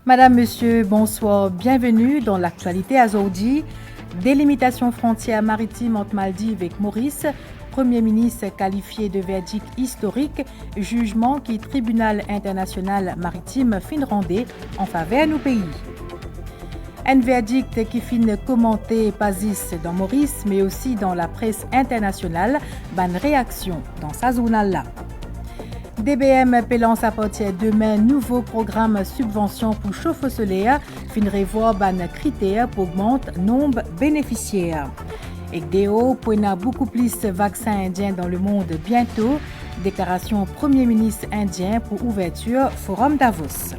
Madame, Monsieur, bonsoir, bienvenue dans l'actualité aujourd'hui. Délimitation frontière maritime entre Maldives et Maurice, Premier ministre qualifié de verdict historique, jugement qui tribunal international maritime fin rendé en faveur de nos pays. Un verdict qui fin commenté pas juste dans Maurice, mais aussi dans la presse internationale, ban réaction dans sa zone-là. DBM lance à partir de demain nouveau programme subvention pour chauffe-eau solaire, fin revoir ban critères pour augmenter nombre bénéficiaires. Et DO pour beaucoup plus de vaccins indiens dans le monde bientôt. Déclaration Premier ministre indien pour ouverture Forum Davos.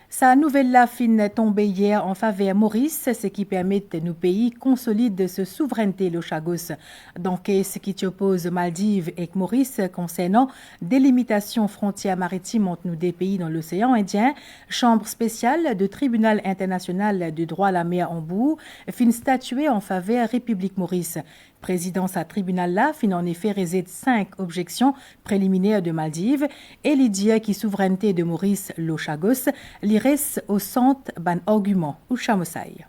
Sa nouvelle la fin tombée hier en faveur Maurice, ce qui permet à nos pays consolider sa souveraineté le Chagos. Donc, ce qui oppose Maldives et Maurice concernant délimitation frontière maritime entre nos deux pays dans l'océan Indien, chambre spéciale du tribunal international du droit à la mer Hambourg fin statuer en faveur République Maurice. Présidence à tribunal-là fin en effet réside 5 objections préliminaires de Maldives et l'idée qui souveraineté de Maurice Lochagos l'irait au centre ban argument ou chamosaï.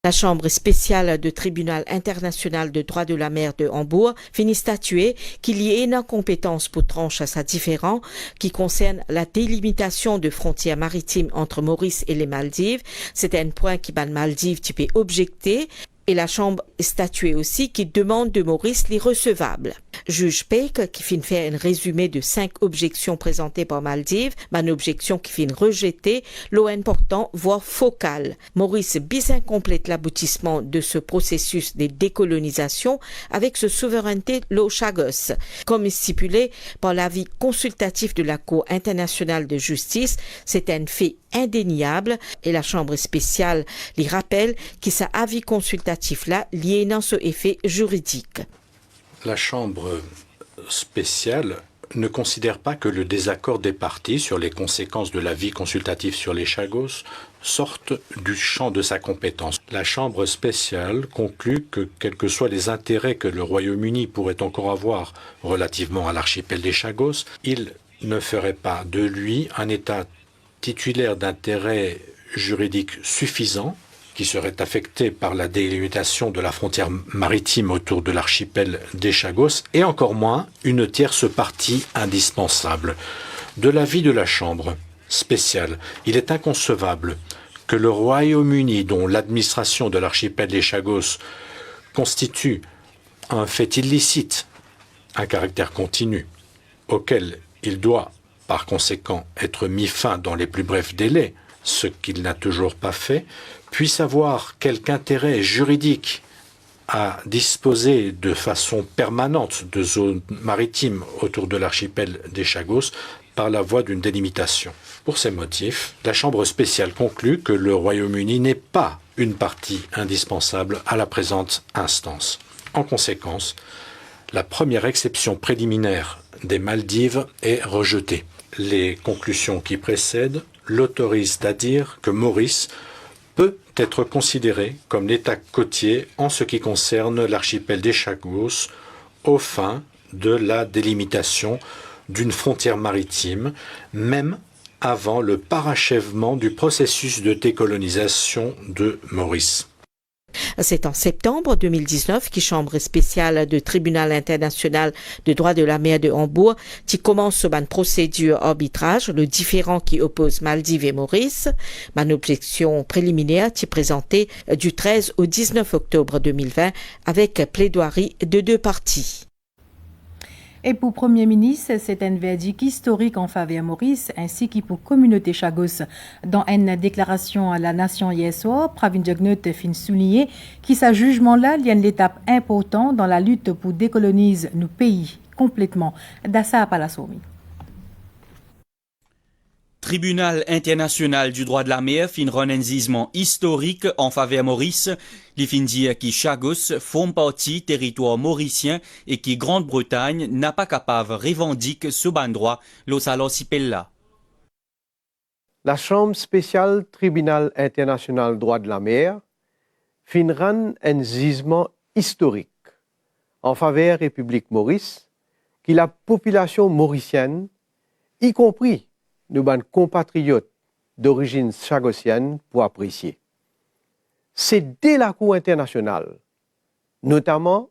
La Chambre spéciale du tribunal international de droit de la mer de Hambourg finit statuer qu'il y ait une incompétence pour tranche à sa différend qui concerne la délimitation de frontières maritimes entre Maurice et les Maldives. C'est un point qui ban Maldives tu peux objecter. Et la Chambre statuée aussi qui demande de Maurice l'irrecevable. Juge Peck qui fin faire un résumé de 5 objections présentées par Maldives, une objection qui fin rejetée, l'eau important, voire focale. Maurice bien complète l'aboutissement de ce processus de décolonisation avec ce souveraineté l'eau Chagos. Comme stipulé par l'avis consultatif de la Cour internationale de justice, c'est un fait indéniable et la Chambre spéciale lui rappelle que sa avis consultatif là lié dans ce effet juridique. La Chambre spéciale ne considère pas que le désaccord des parties sur les conséquences de l'avis consultatif sur les Chagos sorte du champ de sa compétence. La Chambre spéciale conclut que, quels que soient les intérêts que le Royaume-Uni pourrait encore avoir relativement à l'archipel des Chagos, il ne ferait pas de lui un État titulaire d'intérêts juridiques suffisants qui serait affecté par la délimitation de la frontière maritime autour de l'archipel des Chagos, et encore moins une tierce partie indispensable. De l'avis de la Chambre spéciale, il est inconcevable que le Royaume-Uni, dont l'administration de l'archipel des Chagos constitue un fait illicite, un caractère continu, auquel il doit par conséquent être mis fin dans les plus brefs délais, ce qu'il n'a toujours pas fait, puisse avoir quelque intérêt juridique à disposer de façon permanente de zones maritimes autour de l'archipel des Chagos par la voie d'une délimitation. Pour ces motifs, la Chambre spéciale conclut que le Royaume-Uni n'est pas une partie indispensable à la présente instance. En conséquence, la première exception préliminaire des Maldives est rejetée. Les conclusions qui précèdent l'autorisent à dire que Maurice peut être considéré comme l'État côtier en ce qui concerne l'archipel des Chagos aux fins de la délimitation d'une frontière maritime, même avant le parachèvement du processus de décolonisation de Maurice. C'est en septembre 2019 que Chambre spéciale du tribunal international de droit de la mer de Hambourg qui commence une procédure arbitrage, le différend qui oppose Maldives et Maurice. Une objection préliminaire qui est présentée du 13 au 19 octobre 2020 avec plaidoirie de 2 parties. Et pour Premier ministre, c'est un verdict historique en faveur Maurice ainsi que pour communauté Chagos. Dans une déclaration à la nation hier soir, Pravin Jugnauth fin souligné que ce jugement-là est une étape importante dans la lutte pour décoloniser nos pays complètement. Dassa Palasomi. Tribunal international du droit de la mer fin rend un jugement historique en faveur Maurice. Il fin dire que Chagos font partie territoire mauricien et que Grande-Bretagne n'a pas capable de revendiquer ce ban droit, l'archipel. La Chambre spéciale Tribunal international droit de la mer fin rend un jugement historique en faveur République Maurice que la population mauricienne, y compris nos compatriotes d'origine chagossienne pour apprécier. C'est dès la Cour internationale, notamment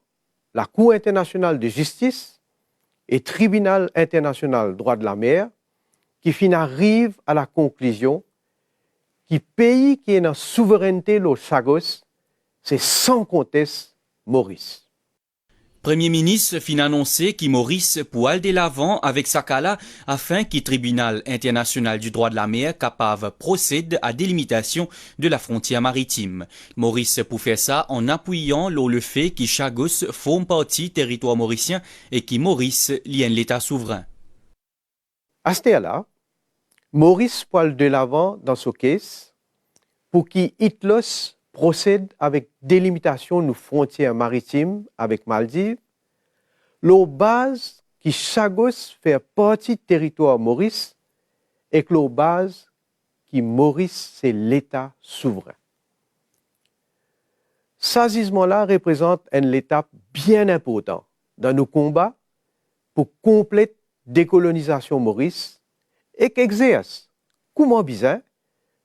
la Cour internationale de justice et Tribunal international droit de la mer, qui arrive à la conclusion que le pays qui est en souveraineté le Chagos, c'est sans conteste Maurice. Premier ministre fin annoncé que Maurice pour aller de l'avant avec sa cala afin que le tribunal international du droit de la mer capable procède à délimitation de la frontière maritime. Maurice pour faire ça en appuyant le fait que Chagos forme partie territoire mauricien et que Maurice lien l'État souverain. À ce là, Maurice pour aller de l'avant dans ce cas pour qu'il Hitlos procède avec délimitation de nos frontières maritimes avec Maldives, la base qui Chagos fait partie du territoire Maurice et que la base qui Maurice c'est l'État souverain. Ce gisement-là représente une étape bien importante dans nos combats pour complète décolonisation Maurice et qu'exerce, comment bizarre,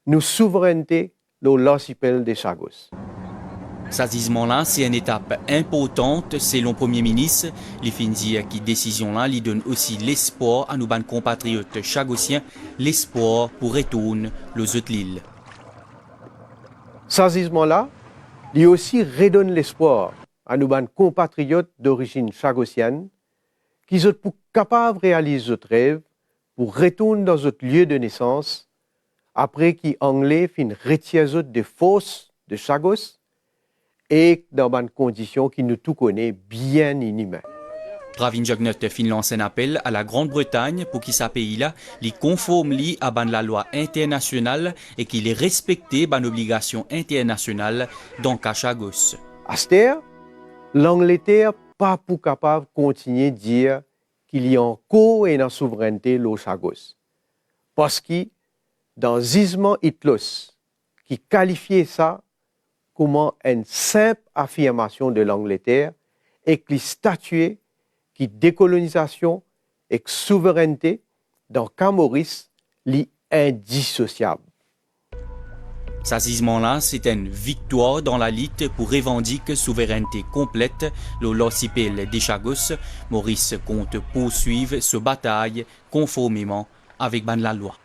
nos souverainetés dans l'archipel des Chagos. Ce gisement-là, c'est une étape importante selon le Premier ministre. Les fins dire que décision-là lui donne aussi l'espoir à nos compatriotes chagossiens, l'espoir pour retourner aux autres îles. Ce gisement-là, lui aussi redonne l'espoir à nos compatriotes d'origine chagossienne qui sont capables de réaliser leurs rêves pour retourner dans notre lieu de naissance après qu'ils Anglais fin retirent des forces de Chagos et dans des conditions qui nous tout connaît bien inhumaines. Pravin Jugnut fin lance un appel à la Grande-Bretagne pour que ce pays-là les conforme à la loi internationale et qu'il ait respecté les obligations internationales dans le Chagos. À ce terme, l'Angleterre pas pour capable de continuer de dire qu'il y a encore une souveraineté au Chagos. Parce que dans Gisement Hitlos, qui qualifiait ça comme une simple affirmation de l'Angleterre et qui statuait que décolonisation et souveraineté dans le Maurice est indissociable. Ce gisement-là, c'est une victoire dans la lutte pour revendiquer souveraineté complète de l'archipel des Chagos. Maurice compte poursuivre cette bataille conformément avec la loi.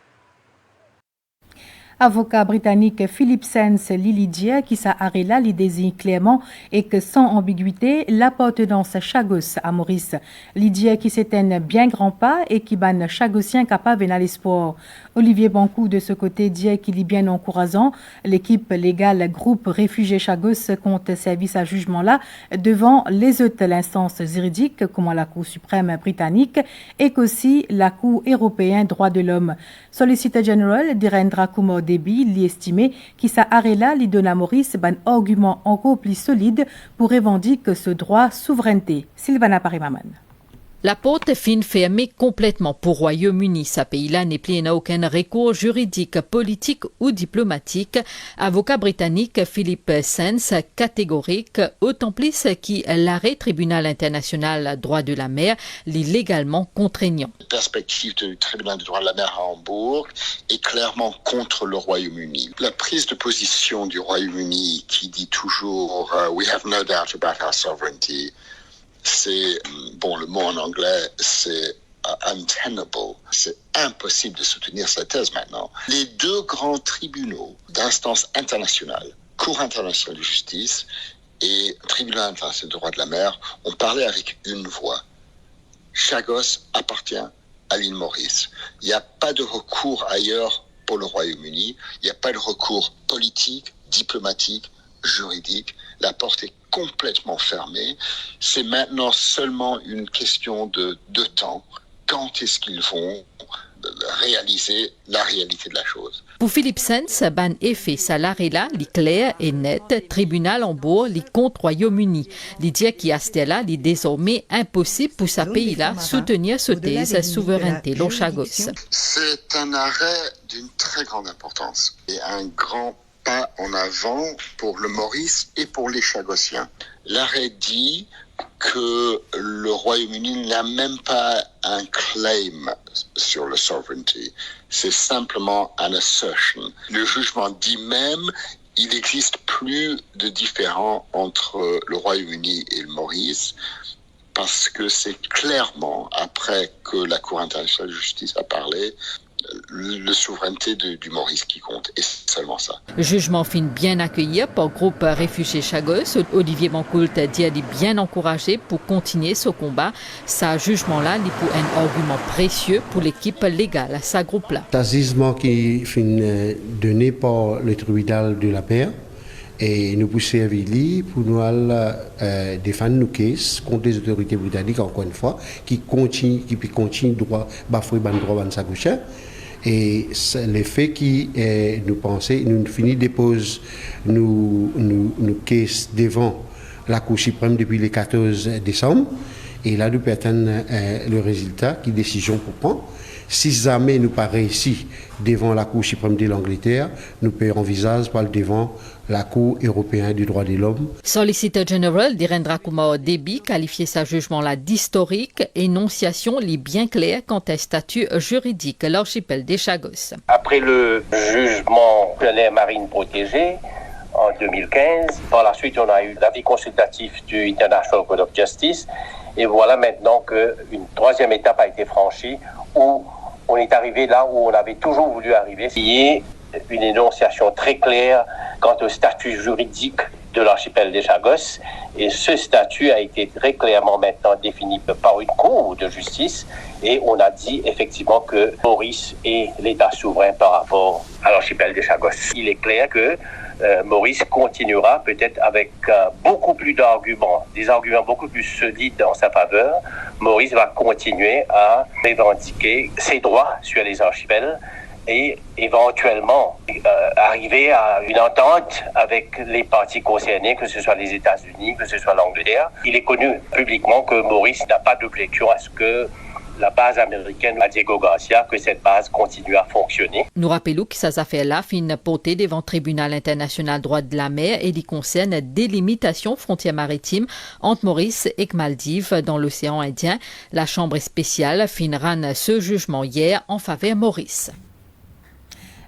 Avocat britannique Philip Sands Lilidia qui s'arrête là, il désigne clairement et que sans ambiguïté l'appartenance Chagos à Maurice. Lydia qui c'est un bien grand pas et qui ban Chagosien capable à l'espoir. Olivier Bancou de ce côté dit qu'il est bien encourageant. L'équipe légale groupe réfugiés Chagos compte service à jugement là devant les autres instances juridiques comme la Cour suprême britannique et qu'aussi la Cour européenne droits de l'homme. Solicitor General Dhirendra Kumar Debi l'estimé qui s'arrête là lui donne à Maurice un argument encore plus solide pour revendiquer ce droit souveraineté. Sylvana Parimaman. La porte fin fermée complètement pour Royaume-Uni. Ce pays-là n'est plus n'a aucun recours juridique, politique ou diplomatique. Avocat britannique Philip Sands catégorique, autant plus qui l'arrêt tribunal international droit de la mer est légalement contraignant. La perspective du tribunal du droit de la mer à Hambourg est clairement contre le Royaume-Uni. La prise de position du Royaume-Uni qui dit toujours we have no doubt about our sovereignty. C'est, le mot en anglais, c'est untenable. C'est impossible de soutenir cette thèse maintenant. Les deux grands tribunaux d'instance internationale, Cour internationale de justice et Tribunal international du droit de la mer, ont parlé avec une voix. Chagos appartient à l'île Maurice. Il n'y a pas de recours ailleurs pour le Royaume-Uni. Il n'y a pas de recours politique, diplomatique, juridique. La porte est complètement fermée. C'est maintenant seulement une question de temps. Quand est-ce qu'ils vont réaliser la réalité de la chose? Pour Philippe Sands, ban effet salarié là, li clair et net, tribunal Hambourg, li contre Royaume-Uni. Li dit qui a là, li désormais impossible pour ce pays-là soutenir ce thèse souveraineté lo Chagos. C'est un arrêt d'une très grande importance et un grand pas en avant pour le Maurice et pour les Chagossiens. L'arrêt dit que le Royaume-Uni n'a même pas un claim sur la sovereignty. C'est simplement un assertion. Le jugement dit même il n'existe plus de différence entre le Royaume-Uni et le Maurice parce que c'est clairement, après que la Cour internationale de justice a parlé, la souveraineté du Maurice qui compte, et c'est seulement ça. Jugement fin bien accueilli par groupe réfugié Chagos. Olivier Bancoult dit bien encouragé pour continuer ce combat. Ce jugement-là, il pour un argument précieux pour l'équipe légale, sa groupe-là. Ce jugement qui est donné par le tribunal de la paix et nous pousser à Vili pour nous défendre nos cases contre les autorités britanniques, encore une fois, qui continuent droit, bafouer le droit de sa gauche. Et les faits qui nous pensaient, nous finissons déposer nos cases devant la Cour suprême depuis le 14 décembre. Et là, nous attendons le résultat, qui décision pour prendre. Si jamais nous pas réussi devant la Cour suprême de l'Angleterre, nous pouvons envisager par devant la Cour européenne des droits de l'homme. Solicitor General Dhirendra Kumar Debi qualifiait ce jugement-là d'historique, énonciation les bien claire quant à statut juridique l'archipel des Chagos. Après le jugement de l'aire marine protégée en 2015, par la suite on a eu l'avis consultatif du International Court of Justice, et voilà maintenant qu'une troisième étape a été franchie où on est arrivé là où on avait toujours voulu arriver, qui est une énonciation très claire quant au statut juridique de l'archipel des Chagos. Et ce statut a été très clairement maintenant défini par une cour de justice. Et on a dit effectivement que Maurice est l'État souverain par rapport à l'archipel des Chagos. Il est clair que Maurice continuera peut-être avec beaucoup plus d'arguments, des arguments beaucoup plus solides en sa faveur. Maurice va continuer à revendiquer ses droits sur les archipels et éventuellement arriver à une entente avec les parties concernées, que ce soit les États-Unis, que ce soit l'Angleterre. Il est connu publiquement que Maurice n'a pas d'objection à ce que la base américaine à Diego Garcia, que cette base continue à fonctionner. Nous rappelons que ces affaires-là fin portée devant le tribunal international droit de la mer et qui concerne délimitation frontière maritime entre Maurice et Maldives dans l'océan Indien. La Chambre spéciale finira ce jugement hier en faveur Maurice.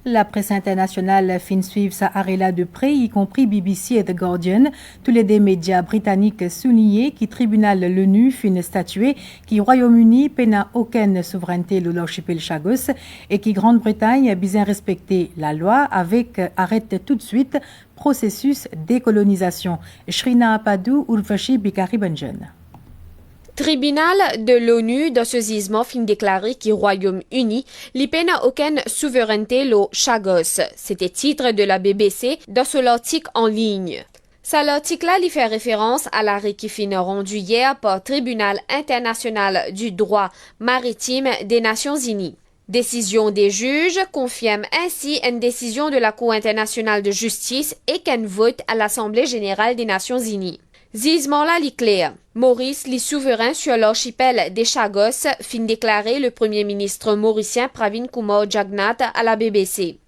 La presse internationale fin suivre sa arrêt de près, y compris BBC et The Guardian. Tous les deux médias britanniques soulignent que tribunal l'ONU fin statué qui Royaume-Uni n'a aucune souveraineté sur l'archipel Chagos et qui Grande-Bretagne a bien respecté la loi avec arrête tout de suite processus décolonisation. Shrina Apadou, Urvashi Bikari Benjen. Tribunal de l'ONU dans ce gisement fin déclaré que Royaume-Uni n'a aucune souveraineté le Chagos. C'était titre de la BBC dans ce l'article en ligne. L'article-là lui fait référence à l'arrêt qui fin rendu hier par Tribunal international du droit maritime des Nations Unies. Décision des juges confirme ainsi une décision de la Cour internationale de justice et qu'un vote à l'Assemblée générale des Nations Unies. Gisement-là li clair. Maurice, li souverain sur l'archipel des Chagos, fin déclaré le premier ministre mauricien Pravin Kumar Jagnnath à la BBC.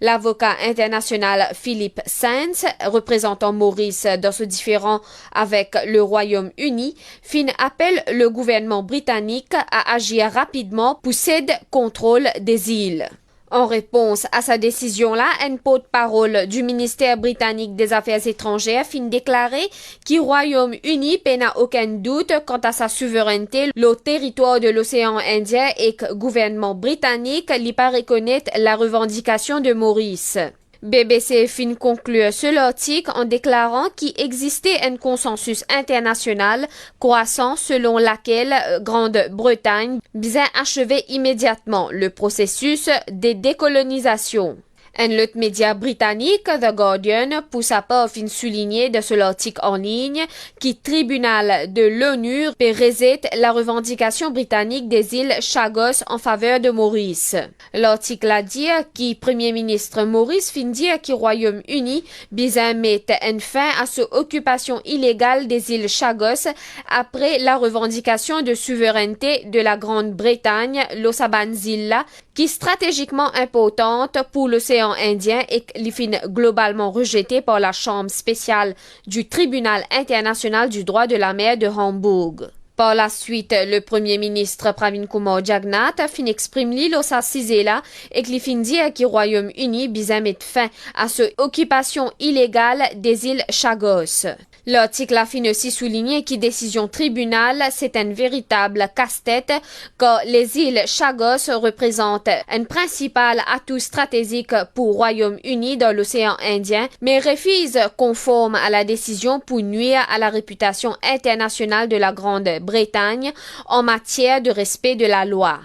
L'avocat international Philippe Sands, représentant Maurice dans ce différend avec le Royaume-Uni, fin appelle le gouvernement britannique à agir rapidement pour céder contrôle des îles. En réponse à sa décision-là, un porte-parole du ministère britannique des Affaires étrangères fin déclaré que Royaume-Uni n'a aucun doute quant à sa souveraineté le territoire de l'océan Indien et que le gouvernement britannique n'y pas reconnaître la revendication de Maurice. BBC fin conclut ce l'article en déclarant qu'il existait un consensus international croissant selon lequel Grande-Bretagne bien achevait immédiatement le processus de décolonisation. Un autre média britannique, The Guardian, pour sa part fin souligner de ce l'article en ligne qui tribunal de l'ONU peut rejeter la revendication britannique des îles Chagos en faveur de Maurice. L'article a dit que Premier ministre Maurice fin dire que Royaume-Uni bien mettre une fin à cette occupation illégale des îles Chagos après la revendication de souveraineté de la Grande-Bretagne, l'Osaban Zilla, qui est stratégiquement importante pour l'océan Indien et qui est globalement rejetée par la Chambre spéciale du Tribunal international du droit de la mer de Hambourg. Par la suite, le premier ministre Pravin Kumar Jagnnath fin exprime l'île sa là et qu'il fin dire que le Royaume-Uni bisa mettre fin à cette occupation illégale des îles Chagos. L'article a fin aussi souligné que décision tribunal c'est un véritable casse-tête car les îles Chagos représentent un principal atout stratégique pour le Royaume-Uni dans l'océan Indien, mais refuse conforme à la décision pour nuire à la réputation internationale de la Grande-Bretagne en matière de respect de la loi.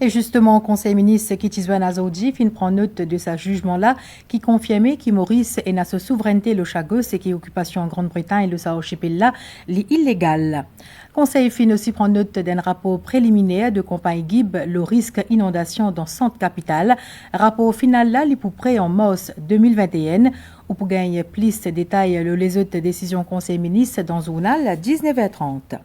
Et justement, le Conseil ministre Kitizwan Azoudi fin prend note de ce jugement-là qui confirmait que Maurice est dans sa souveraineté le Chagos et qui occupation en Grande-Bretagne et le Sao-Chipel-là illégal. Conseil fin aussi prend note d'un rapport préliminaire de compagnie Gib le risque inondation dans centre capitale. Rapport final là, il pour prêt en mars 2021 ou pour gagner plus de détails les autres décisions Conseil ministre dans le journal à 19h30.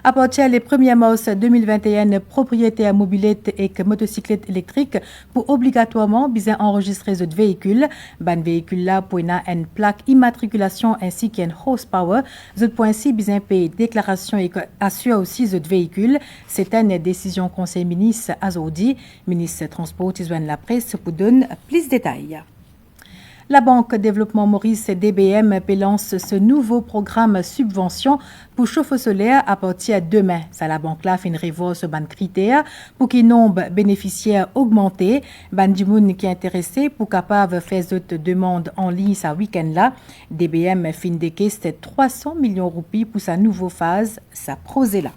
À partir du 1er mars 2021, propriétaires mobilettes et motocyclettes électriques pour obligatoirement bien enregistrer ce véhicule. Ban véhicule là pour une plaque immatriculation ainsi qu'un horsepower. Ce point ci bien payer déclaration et assure aussi ce véhicule. C'est une décision conseil ministre Azoudi, ministre transport Tizwan la presse pour donner plus de détails. La Banque Développement Maurice DBM lance ce nouveau programme subvention pour chauffe-eau solaire à partir de demain. Ça, la banque là fait une révolte sur ban critères pour qu'il nombre bénéficiaires augmenté. Ban du monde qui est intéressé pour capable faire d'autres demandes en ligne ce week-end là. DBM fin des caisses 300 millions de roupies pour sa nouvelle phase, sa projet là.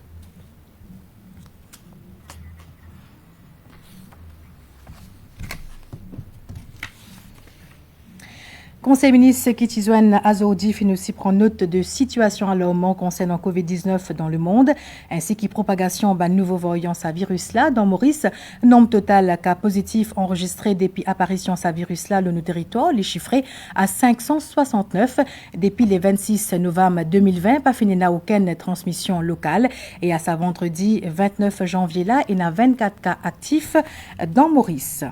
Conseil ministre Kitizwan Azoudi fin aussi prend note de situation alarmante concernant Covid-19 dans le monde, ainsi que propagation d'un nouveau variant sa virus là dans Maurice. Nombre total cas positifs enregistrés depuis apparition sa virus là dans nos territoires, les chiffrés à 569 depuis le 26 novembre 2020, pas fini n'a aucune transmission locale et à sa vendredi 29 janvier là, il y a 24 cas actifs dans Maurice.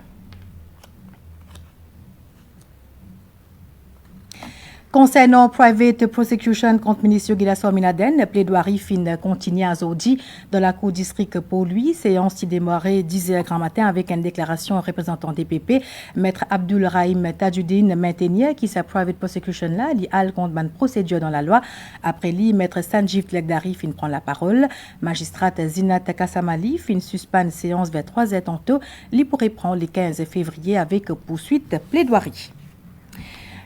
Concernant private prosecution contre le ministre Gilasso Minaden, plaidoirie fin continue à Zodi dans la cour district pour lui. Séance qui démarrait 10h grand matin avec une déclaration représentant DPP, maître Abdul Rahim Tajuddin maintenir qui sa private prosecution là, li al contre une procédure dans la loi. Après lui, maître Sanjeev Legdari fin prend la parole. Magistrate Zinat Kassamali fin suspend séance vers 3h tantôt. Li pourrait prendre le 15 février avec poursuite plaidoirie.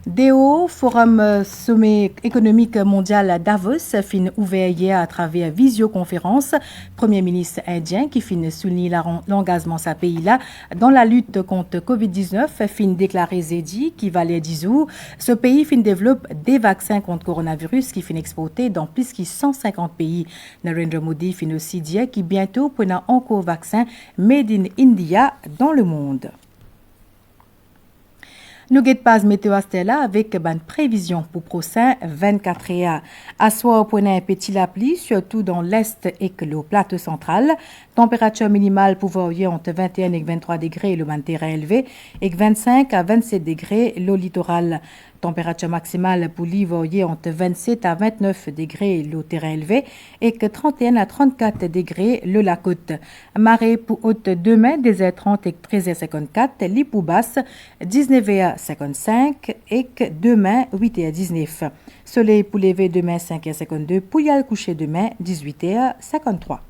DO, Forum Sommet économique mondial Davos, fin ouvert hier à travers visioconférence. Premier ministre indien qui fin souligne l'engagement de sa pays là dans la lutte contre Covid-19, fin déclaré Zedi qui valait 10 jours. Ce pays fin développe des vaccins contre coronavirus qui fin exportés dans plus de 150 pays. Narendra Modi fin aussi dire qui bientôt prendra encore vaccin made in India dans le monde. Nous guette pas météo là avec une prévision pour prochain 24 heures. À soir, pour un petit la pluie, surtout dans l'est et le plateau central. Température minimale pour varier entre 21 et 23 degrés le terrain élevé et 25 à 27 degrés le littoral. Température maximale pour varier entre 27 à 29 degrés le terrain élevé et 31 à 34 degrés le la côte. Marée pour haute demain 10h30 et 13h54, lit pour basse 19h55 et demain 8h19. Soleil pour lever demain 5h52, pour y aller coucher demain 18h53.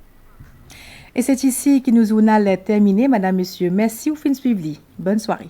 Et c'est ici que nous journal terminé. Madame, Monsieur, merci ou fin suivi. Bonne soirée.